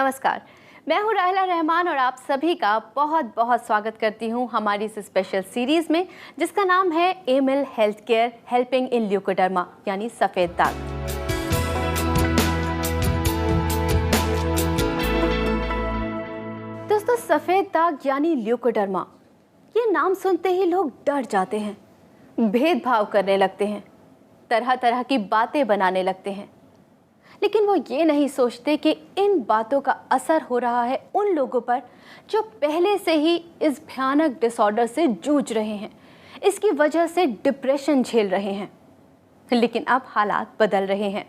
नमस्कार, मैं हूँ राहिला रहमान और आप सभी का बहुत बहुत स्वागत करती हूँ हमारी इस स्पेशल सीरीज में जिसका नाम है Emil health care helping in leucoderma यानी सफ़ेद दाग। दोस्तों, सफ़ेद दाग यानी ल्यूकोडर्मा, ये नाम सुनते ही लोग डर जाते हैं, भेदभाव करने लगते हैं, तरह तरह की बातें बनाने लगते हैं, लेकिन वो ये नहीं सोचते कि इन बातों का असर हो रहा है उन लोगों पर जो पहले से ही इस भयानक डिसऑर्डर से जूझ रहे हैं, इसकी वजह से डिप्रेशन झेल रहे हैं। लेकिन अब हालात बदल रहे हैं।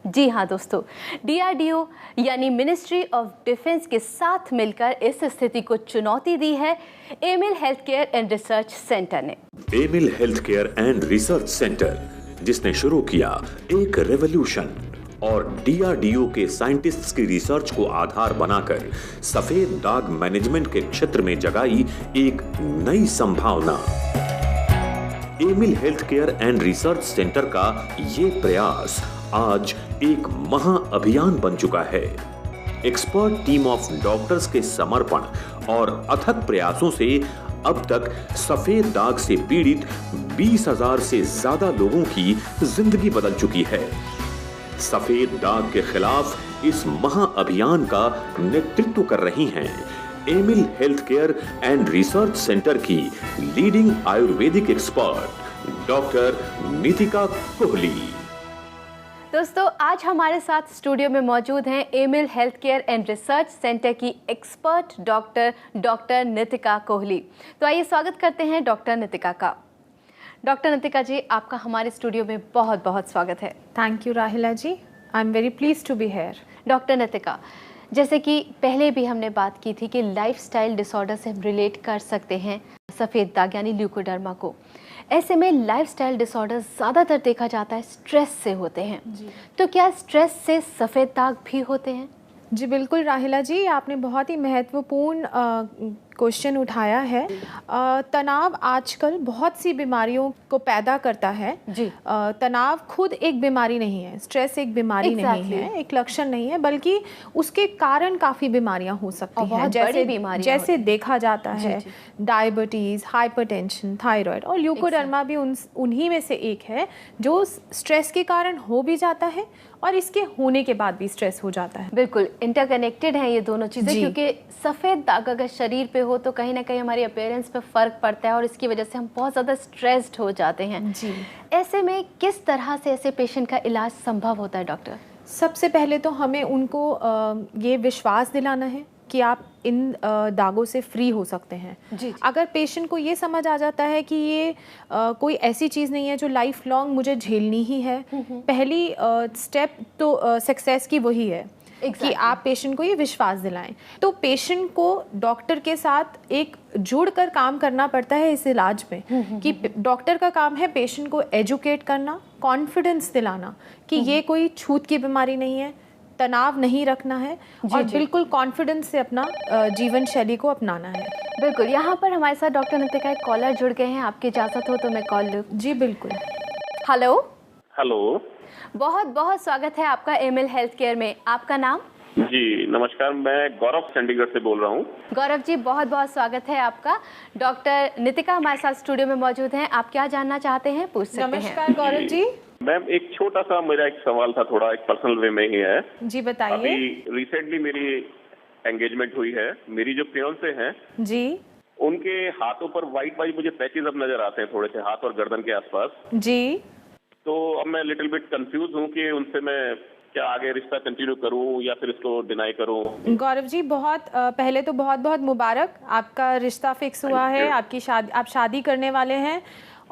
जी हाँ दोस्तों, DRDO यानी मिनिस्ट्री ऑफ डिफेंस के साथ मिलकर इस स्थिति को चुनौती दी है Emil health care and research centre ने। Amil health care and research centre, जिसने शुरू किया एक रेवोल्यूशन और DRDO के साइंटिस्ट्स की रिसर्च को आधार बनाकर सफेद दाग मैनेजमेंट के क्षेत्र में जगाई एक नई संभावना। Emil health care and research centre का ये प्रयास आज एक महा अभियान बन चुका है। एक्सपर्ट टीम ऑफ डॉक्टर्स के समर्पण और अथक प्रयासों से अब तक सफेद दाग से पीड़ित 20,000 से ज्यादा लोगों की जिंदगी बदल चुकी है। सफेद दाग के खिलाफ इस महा अभियान का नेतृत्व कर रही हैं Emil health care and research centre की leading ayurvedic expert doctor Nitika Kohli. दोस्तों, आज हमारे साथ स्टूडियो में मौजूद हैं Emil health care and research centre की एक्सपर्ट डॉक्टर नितिका कोहली। तो आइए स्वागत करते हैं डॉक्टर नितिका का। डॉक्टर नितिका जी, आपका हमारे स्टूडियो में बहुत बहुत स्वागत है। Thank you Rahila ji, I am very please to be here. Doctor Nitika, जैसे कि पहले भी हमने बात की थी कि लाइफस्टाइल डिसऑर्डर से हम रिलेट कर सकते हैं सफ़ेद दाग यानी ल्यूकोडर्मा को। ऐसे में लाइफस्टाइल डिसऑर्डर ज़्यादातर देखा जाता है स्ट्रेस से होते हैं जी। तो क्या स्ट्रेस से सफ़ेद दाग भी होते हैं? जी बिल्कुल राहिला जी, आपने बहुत ही महत्वपूर्ण क्वेश्चन उठाया है। तनाव आजकल बहुत सी बीमारियों को पैदा करता है जी। तनाव खुद एक बीमारी नहीं है, स्ट्रेस एक बीमारी नहीं है, एक लक्षण नहीं है, बल्कि उसके कारण काफ़ी बीमारियां हो सकती हैं। जैसे देखा जाता है डायबिटीज़, हाइपरटेंशन, थायराइड और ल्यूकोडर्मा भी उन्हीं में से एक है जो स्ट्रेस के कारण हो भी जाता है और इसके होने के बाद भी स्ट्रेस हो जाता है। बिल्कुल इंटरकनेक्टेड हैं ये दोनों चीज़ें, क्योंकि सफ़ेद दाग अगर शरीर पे हो तो कहीं ना कहीं हमारी अपीयरेंस पे फ़र्क पड़ता है और इसकी वजह से हम बहुत ज़्यादा स्ट्रेस्ड हो जाते हैं जी। ऐसे में किस तरह से ऐसे पेशेंट का इलाज संभव होता है डॉक्टर? सबसे पहले तो हमें उनको ये विश्वास दिलाना है कि आप इन दागों से फ्री हो सकते हैं जी। अगर पेशेंट को ये समझ आ जाता है कि ये कोई ऐसी चीज़ नहीं है जो लाइफ लॉन्ग मुझे झेलनी ही है, पहली स्टेप तो सक्सेस की वही है कि आप पेशेंट को ये विश्वास दिलाएं। तो पेशेंट को डॉक्टर के साथ एक जुड़कर काम करना पड़ता है इस इलाज में कि डॉक्टर का काम है पेशेंट को एजुकेट करना, कॉन्फिडेंस दिलाना कि ये कोई छूत की बीमारी नहीं है, तनाव नहीं रखना है और बिल्कुल कॉन्फिडेंस से अपना जीवन शैली को अपनाना है। बिल्कुल। यहाँ पर हमारे साथ डॉक्टर नितिका एक कॉलर जुड़ गए हैं, आपकी इजाज़त हो तो मैं कॉल लूँ? जी बिल्कुल। हेलो हेलो, बहुत बहुत स्वागत है आपका एमिल हेल्थ केयर में। आपका नाम? जी नमस्कार, मैं गौरव चंडीगढ़ से बोल रहा हूँ। गौरव जी, बहुत बहुत स्वागत है आपका। डॉक्टर नितिका हमारे साथ स्टूडियो में मौजूद हैं, आप क्या जानना चाहते हैं पूछ सकते हैं। नमस्कार गौरव जी। मैम, एक छोटा सा मेरा एक सवाल था, थोड़ा एक पर्सनल वे में ही है जी, बताइए। अभी रिसेंटली मेरी एंगेजमेंट हुई है। मेरी जो फियांसे हैं जी, उनके हाथों पर वाइट मुझे पैचेज अब नजर आते हैं, थोड़े से हाथ और गर्दन के आसपास जी। तो अब मैं लिटिल बिट कंफ्यूज हूँ कि उनसे मैं क्या आगे रिश्ता कंटिन्यू करूँ या फिर इसको डिनाई करूँ। गौरव जी, बहुत पहले तो बहुत बहुत मुबारक, आपका रिश्ता फिक्स हुआ है, आपकी शादी, आप शादी करने वाले हैं।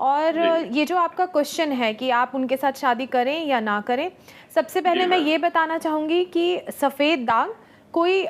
और ये जो आपका क्वेश्चन है कि आप उनके साथ शादी करें या ना करें, सबसे पहले मैं ये बताना चाहूँगी कि सफ़ेद दाग कोई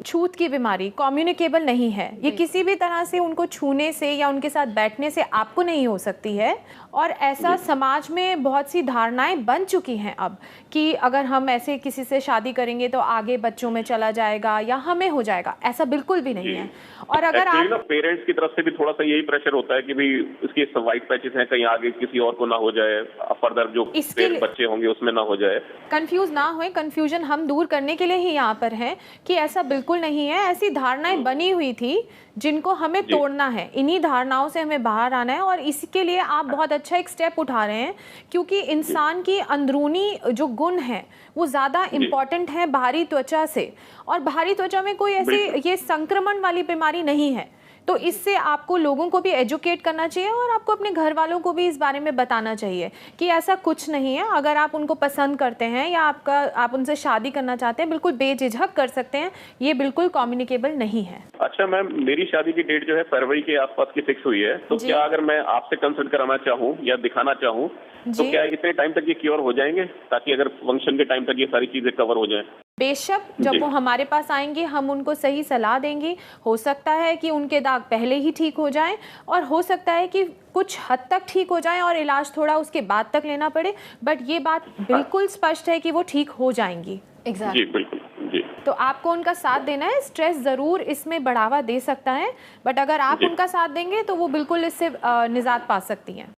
छूत की बीमारी, कम्युनिकेबल नहीं है। ये किसी भी तरह से उनको छूने से या उनके साथ बैठने से आपको नहीं हो सकती है और ऐसा समाज में बहुत सी धारणाएं बन चुकी हैं अब कि अगर हम ऐसे किसी से शादी करेंगे तो आगे बच्चों में चला जाएगा या हमें हो जाएगा, ऐसा बिल्कुल भी नहीं है। और अगर आप पेरेंट्स की तरफ से भी थोड़ा सा यही प्रेशर होता है कि भाई इसके वाइट पैचेस हैं, कहीं आगे किसी और को ना हो जाए, फर्दर जो बच्चे होंगे उसमें ना हो जाए। कंफ्यूज ना होए, कंफ्यूजन हम दूर करने के लिए ही यहाँ पर हैं कि ऐसा बिल्कुल नहीं है। ऐसी धारणाएं बनी हुई थी जिनको हमें तोड़ना है, इन्हीं धारणाओं से हमें बाहर आना है। और इसके लिए आप बहुत अच्छा एक स्टेप उठा रहे हैं, क्योंकि इंसान की अंदरूनी जो गुण है वो ज़्यादा इम्पॉर्टेंट है बाहरी त्वचा से। और बाहरी त्वचा में कोई ऐसी ये संक्रमण वाली बीमारी नहीं है। तो इससे आपको लोगों को भी एजुकेट करना चाहिए और आपको अपने घर वालों को भी इस बारे में बताना चाहिए कि ऐसा कुछ नहीं है। अगर आप उनको पसंद करते हैं या आप उनसे शादी करना चाहते हैं, बिल्कुल बेझिझक कर सकते हैं, ये बिल्कुल कम्युनिकेबल नहीं है। अच्छा मैम, मेरी शादी की डेट जो है फरवरी के आसपास की फिक्स हुई है, तो क्या अगर मैं आपसे कंसल्ट कराना चाहूँ या दिखाना चाहूँ तो क्या इतने टाइम तक ये क्योर हो जाएंगे, ताकि अगर फंक्शन के टाइम तक ये सारी चीजें कवर हो जाएं? बेशक, जब वो हमारे पास आएंगे हम उनको सही सलाह देंगे। हो सकता है कि उनके दाग पहले ही ठीक हो जाएं और हो सकता है कि कुछ हद तक ठीक हो जाएं और इलाज थोड़ा उसके बाद तक लेना पड़े, बट ये बात बिल्कुल स्पष्ट है कि वो ठीक हो जाएंगी। जी बिल्कुल जी। तो आपको उनका साथ देना है। स्ट्रेस ज़रूर इसमें बढ़ावा दे सकता है, बट अगर आप उनका साथ देंगे तो वो बिल्कुल इससे निजात पा सकती हैं।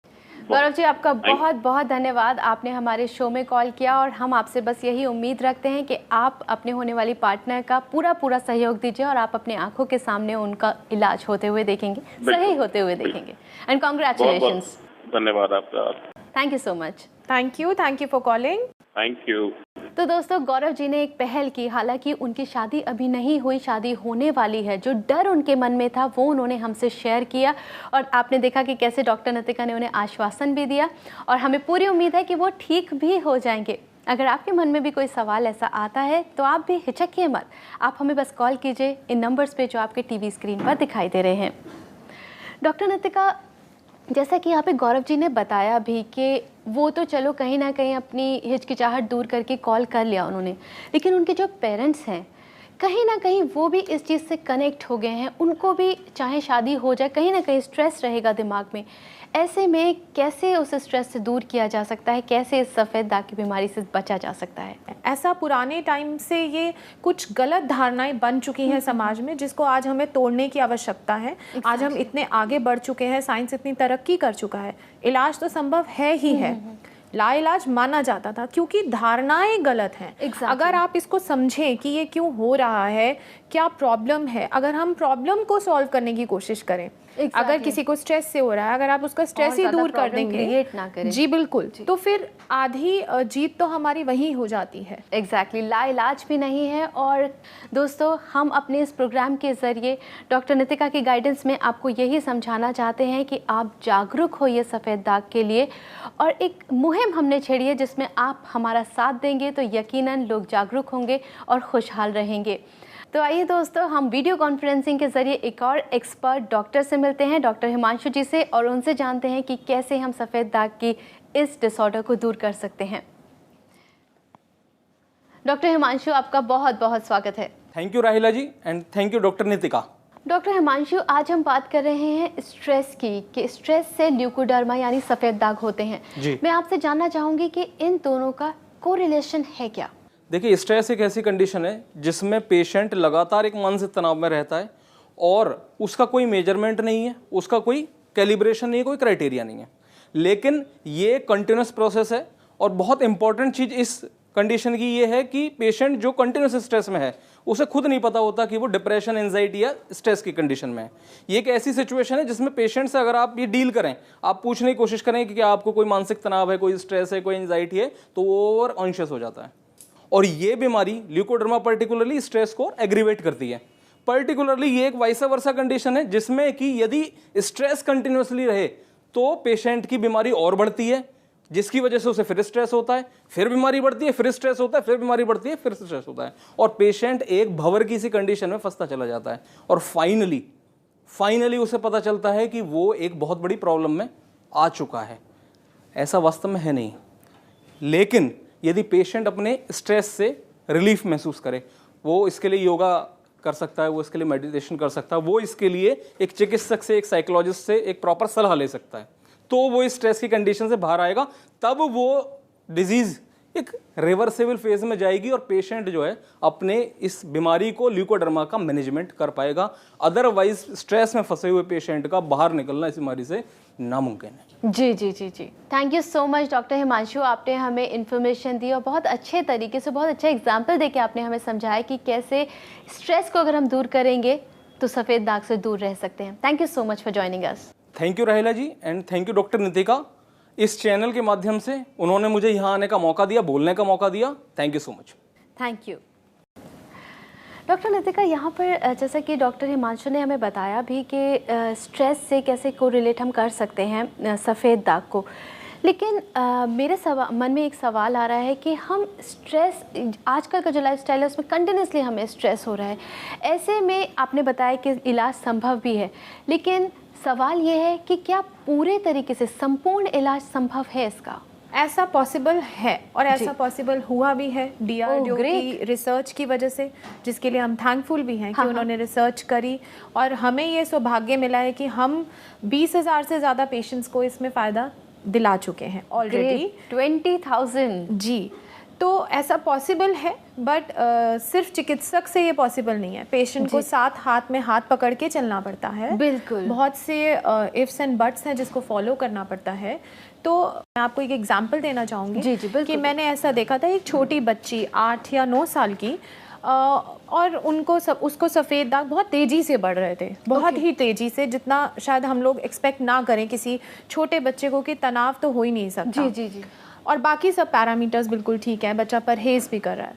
गौरव जी, आपका बहुत बहुत धन्यवाद, आपने हमारे शो में कॉल किया। और हम आपसे बस यही उम्मीद रखते हैं कि आप अपने होने वाली पार्टनर का पूरा सहयोग दीजिए और आप अपने आंखों के सामने उनका इलाज होते हुए देखेंगे, सही होते हुए देखेंगे। And congratulations. धन्यवाद आपका। Thank you so much. Thank you for calling. Thank you. तो दोस्तों, गौरव जी ने एक पहल की। हालांकि उनकी शादी अभी नहीं हुई, शादी होने वाली है। जो डर उनके मन में था वो उन्होंने हमसे शेयर किया और आपने देखा कि कैसे डॉक्टर नितिका ने उन्हें आश्वासन भी दिया और हमें पूरी उम्मीद है कि वो ठीक भी हो जाएंगे। अगर आपके मन में भी कोई सवाल ऐसा आता है तो आप भी हिचकिए मत, आप हमें बस कॉल कीजिए इन नंबर्स पे जो आपके टीवी स्क्रीन पर दिखाई दे रहे हैं। डॉक्टर नितिका, जैसा कि यहाँ पे गौरव जी ने बताया भी कि वो तो चलो कहीं ना कहीं अपनी हिचकिचाहट दूर करके कॉल कर लिया उन्होंने, लेकिन उनके जो पेरेंट्स हैं कहीं ना कहीं वो भी इस चीज़ से कनेक्ट हो गए हैं। उनको भी चाहे शादी हो जाए, कहीं ना कहीं स्ट्रेस रहेगा दिमाग में। ऐसे में कैसे उस स्ट्रेस से दूर किया जा सकता है, कैसे इस सफ़ेद दाग की बीमारी से बचा जा सकता है? ऐसा पुराने टाइम से ये कुछ गलत धारणाएं बन चुकी हैं समाज में, जिसको आज हमें तोड़ने की आवश्यकता है। आज हम इतने आगे बढ़ चुके हैं, साइंस इतनी तरक्की कर चुका है, इलाज तो संभव है ही है। लाइलाज माना जाता था क्योंकि धारणाएं गलत हैं। अगर आप इसको समझें कि ये क्यों हो रहा है, क्या प्रॉब्लम है, अगर हम प्रॉब्लम को सॉल्व करने की कोशिश करें, अगर किसी को स्ट्रेस से हो रहा है, अगर आप उसका स्ट्रेस ही दूर कर देंगे, ना करें। जी बिल्कुल, तो फिर आधी जीत तो हमारी वहीं हो जाती है। एग्जैक्टली, लाइलाज भी नहीं है। और दोस्तों, हम अपने इस प्रोग्राम के ज़रिए डॉक्टर नितिका की गाइडेंस में आपको यही समझाना चाहते हैं कि आप जागरूक होइए सफ़ेद दाग के लिए, और एक मुहिम हमने छेड़ी है जिसमें आप हमारा साथ देंगे तो यकीनन लोग जागरूक होंगे और खुशहाल रहेंगे। तो आइए दोस्तों, हम वीडियो कॉन्फ्रेंसिंग के ज़रिए एक और एक्सपर्ट डॉक्टर से मिलते हैं, डॉक्टर हिमांशु जी से, और उनसे जानते हैं कि कैसे हम सफ़ेद दाग की इस डिसऑर्डर को दूर कर सकते हैं। डॉक्टर हिमांशु, आपका बहुत बहुत स्वागत है। Thank you Rahila ji, and thank you doctor Nitika. Doctor Himanshu, आज हम बात कर रहे हैं स्ट्रेस की, कि स्ट्रेस से ल्यूकोडर्मा यानी सफ़ेद दाग होते हैं। मैं आपसे जानना चाहूँगी कि इन दोनों का कोरिलेशन है क्या? देखिए, स्ट्रेस एक ऐसी कंडीशन है जिसमें पेशेंट लगातार एक मानसिक तनाव में रहता है और उसका कोई मेजरमेंट नहीं है, उसका कोई कैलिब्रेशन नहीं है, कोई क्राइटेरिया नहीं है, लेकिन ये कंटिन्यूस प्रोसेस है। और बहुत इंपॉर्टेंट चीज़ इस कंडीशन की ये है कि पेशेंट जो कंटिन्यूस स्ट्रेस में है उसे खुद नहीं पता होता कि वो डिप्रेशन, एंजाइटी या स्ट्रेस की कंडीशन में है। ये एक ऐसी सिचुएशन है जिसमें पेशेंट से अगर आप ये डील करें, आप पूछने की कोशिश करें कि क्या आपको कोई मानसिक तनाव है, कोई स्ट्रेस है, कोई एंजाइटी है, तो वो ओवर कॉन्शियस हो जाता है। और ये बीमारी ल्यूकोडर्मा पर्टिकुलरली स्ट्रेस को एग्रीवेट करती है। पर्टिकुलरली ये एक वाइस वर्सा कंडीशन है जिसमें कि यदि स्ट्रेस कंटिन्यूसली रहे तो पेशेंट की बीमारी और बढ़ती है, जिसकी वजह से उसे फिर स्ट्रेस होता है, फिर बीमारी बढ़ती है, फिर स्ट्रेस होता है, फिर बीमारी बढ़ती है, फिर स्ट्रेस होता है, और पेशेंट एक भंवर की सी कंडीशन में फंसता चला जाता है। और फाइनली उसे पता चलता है कि वो एक बहुत बड़ी प्रॉब्लम में आ चुका है। ऐसा वास्तव में है नहीं, लेकिन यदि पेशेंट अपने स्ट्रेस से रिलीफ महसूस करे, वो इसके लिए योगा कर सकता है, वो इसके लिए मेडिटेशन कर सकता है, वो इसके लिए एक चिकित्सक से, एक साइकोलॉजिस्ट से एक प्रॉपर सलाह ले सकता है। तो वो इस स्ट्रेस की कंडीशन से बाहर आएगा, तब वो डिजीज़ एक रिवर्सेबल फेज में जाएगी और पेशेंट जो है अपने इस बीमारी को ल्यूकोडर्मा का मैनेजमेंट कर पाएगा। अदरवाइज स्ट्रेस में फंसे हुए पेशेंट का बाहर निकलना इस बीमारी से नामुमकिन है। जी जी जी जी, thank you so much doctor Himanshu, आपने हमें इन्फॉर्मेशन दी और बहुत अच्छे तरीके से, बहुत अच्छा एग्जाम्पल देके आपने हमें समझाया कि कैसे स्ट्रेस को अगर हम दूर करेंगे तो सफ़ेद दाग से दूर रह सकते हैं। Thank you so much for joining us. Thank you Rahila ji, and thank you doctor Nitika. इस चैनल के माध्यम से उन्होंने मुझे यहाँ आने का मौका दिया, बोलने का मौका दिया। Thank you so much. Thank you doctor Nitika. यहाँ पर जैसा कि डॉक्टर हिमांशु ने हमें बताया भी कि स्ट्रेस से कैसे कोरिलेट हम कर सकते हैं सफ़ेद दाग को, लेकिन मेरे मन में एक सवाल आ रहा है कि हम स्ट्रेस, आजकल का जो लाइफस्टाइल है उसमें कंटिन्यूसली हमें स्ट्रेस हो रहा है। ऐसे में आपने बताया कि इलाज संभव भी है, लेकिन सवाल ये है कि क्या पूरे तरीके से संपूर्ण इलाज संभव है इसका? ऐसा पॉसिबल है और ऐसा पॉसिबल हुआ भी है DRDO की रिसर्च की वजह से, जिसके लिए हम थैंकफुल भी हैं कि उन्होंने रिसर्च करी और हमें ये सौभाग्य मिला है कि हम 20,000 से ज़्यादा पेशेंट्स को इसमें फ़ायदा दिला चुके हैं ऑलरेडी। 20,000 जी, तो ऐसा पॉसिबल है, बट सिर्फ चिकित्सक से ये पॉसिबल नहीं है। पेशेंट को साथ हाथ में हाथ पकड़ के चलना पड़ता है। बिल्कुल, बहुत से इफ्स एंड बट्स हैं जिसको फॉलो करना पड़ता है। तो मैं आपको एक एग्जांपल देना चाहूँगी। जी जी, कि मैंने ऐसा देखा था, एक छोटी बच्ची 8 या 9 साल की, और उसको सफ़ेद दाग बहुत तेज़ी से बढ़ रहे थे, बहुत ही तेज़ी से, जितना शायद हम लोग एक्सपेक्ट ना करें किसी छोटे बच्चे को कि तनाव तो हो ही नहीं सकता। जी जी जी। और बाकी सब पैरामीटर्स बिल्कुल ठीक है, बच्चा परहेज़ भी कर रहा है,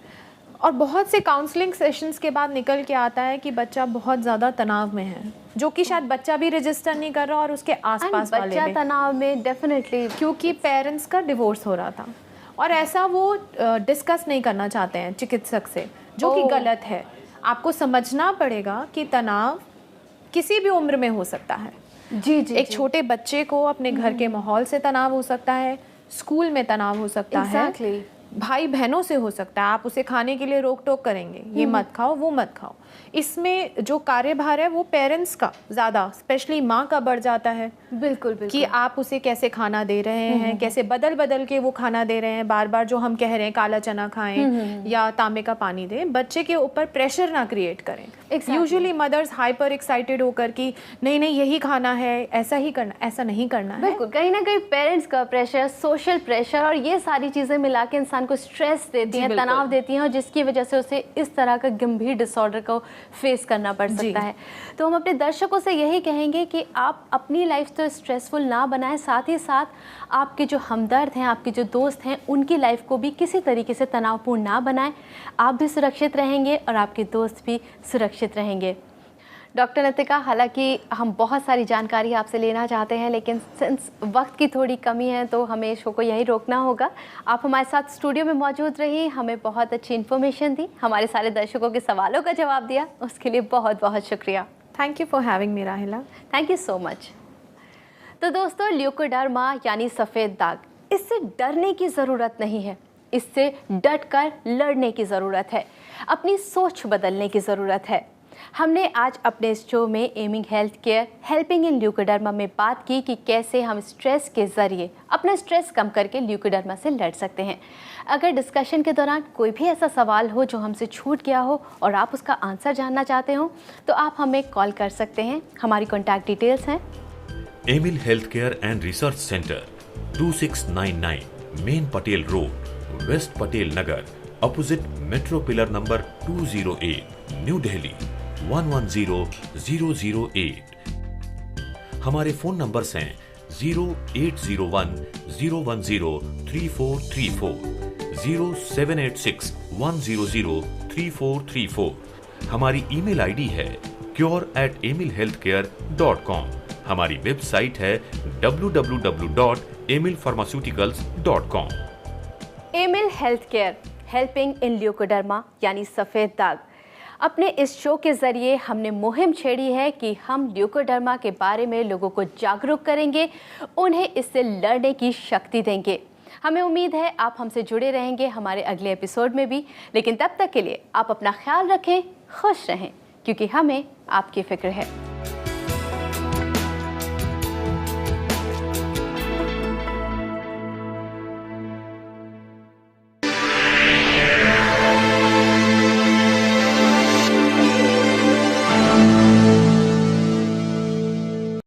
और बहुत से काउंसलिंग सेशंस के बाद निकल के आता है कि बच्चा बहुत ज़्यादा तनाव में है, जो कि शायद बच्चा भी रजिस्टर नहीं कर रहा और उसके आसपास वाले भी। बच्चा तनाव में डेफिनेटली, क्योंकि पेरेंट्स का डिवोर्स हो रहा था, और ऐसा वो डिस्कस नहीं करना चाहते हैं चिकित्सक से, जो कि गलत है। आपको समझना पड़ेगा कि तनाव किसी भी उम्र में हो सकता है। जी जी, एक छोटे बच्चे को अपने घर के माहौल से तनाव हो सकता है, स्कूल में तनाव हो सकता है, भाई बहनों से हो सकता है। आप उसे खाने के लिए रोक टोक करेंगे, ये मत खाओ वो मत खाओ। इसमें जो कार्यभार है वो पेरेंट्स का ज़्यादा, स्पेशली माँ का बढ़ जाता है। बिल्कुल बिल्कुल, कि आप उसे कैसे खाना दे रहे हैं, कैसे बदल बदल के वो खाना दे रहे हैं, बार बार जो हम कह रहे हैं काला चना खाएं या तांबे का पानी दें, बच्चे के ऊपर प्रेशर ना क्रिएट करें। यूजुअली मदर्स हाइपर एक्साइटेड होकर कि नहीं नहीं यही खाना है, ऐसा ही करना, ऐसा नहीं करना है। बिल्कुल, कहीं ना कहीं पेरेंट्स का प्रेशर, सोशल प्रेशर और ये सारी चीज़ें मिला के इंसान को स्ट्रेस देती हैं, तनाव देती हैं, और जिसकी वजह से उसे इस तरह का गंभीर डिसऑर्डर को फेस करना पड़ सकता है। तो हम अपने दर्शकों से यही कहेंगे कि आप अपनी लाइफ तो स्ट्रेसफुल ना बनाएं, साथ ही साथ आपके जो हमदर्द हैं, आपके जो दोस्त हैं, उनकी लाइफ को भी किसी तरीके से तनावपूर्ण ना बनाएं। आप भी सुरक्षित रहेंगे और आपके दोस्त भी सुरक्षित रहेंगे। डॉक्टर नितिका, हालांकि हम बहुत सारी जानकारी आपसे लेना चाहते हैं, लेकिन सिंस वक्त की थोड़ी कमी है तो हमें शो को यहीं रोकना होगा। आप हमारे साथ स्टूडियो में मौजूद रही, हमें बहुत अच्छी इन्फॉर्मेशन दी, हमारे सारे दर्शकों के सवालों का जवाब दिया, उसके लिए बहुत बहुत शुक्रिया। Thank you for having me Rahila. Thank you so much. तो दोस्तों, ल्यूकोडर्मा यानी सफ़ेद दाग, इससे डरने की ज़रूरत नहीं है, इससे डटकर लड़ने की ज़रूरत है, अपनी सोच बदलने की ज़रूरत है। हमने आज अपने इस शो में aiming health care helping in leucoderma में बात की कि कैसे हम स्ट्रेस के ज़रिए अपना स्ट्रेस कम करके ल्यूकोडर्मा से लड़ सकते हैं। अगर डिस्कशन के दौरान कोई भी ऐसा सवाल हो जो हमसे छूट गया हो और आप उसका आंसर जानना चाहते हो, तो आप हमें कॉल कर सकते हैं। हमारी कॉन्टैक्ट डिटेल्स हैं Emil health care and research centre, 2699 main Patel road, west Patel Nagar, opposite metro pillar number 208, new Delhi 110008। हमारे फोन नंबर्स हैं 0801-010-3434, 0786-100-3434। हमारी ईमेल आईडी है cure@emilhealthcare.com। हमारी वेबसाइट है www.emilpharmaceuticals.com। Emil health care helping in leucoderma यानी सफ़ेद दाग। अपने इस शो के ज़रिए हमने मुहिम छेड़ी है कि हम ल्यूकोडर्मा के बारे में लोगों को जागरूक करेंगे, उन्हें इससे लड़ने की शक्ति देंगे। हमें उम्मीद है आप हमसे जुड़े रहेंगे हमारे अगले एपिसोड में भी, लेकिन तब तक के लिए आप अपना ख्याल रखें, खुश रहें, क्योंकि हमें आपकी फ़िक्र है।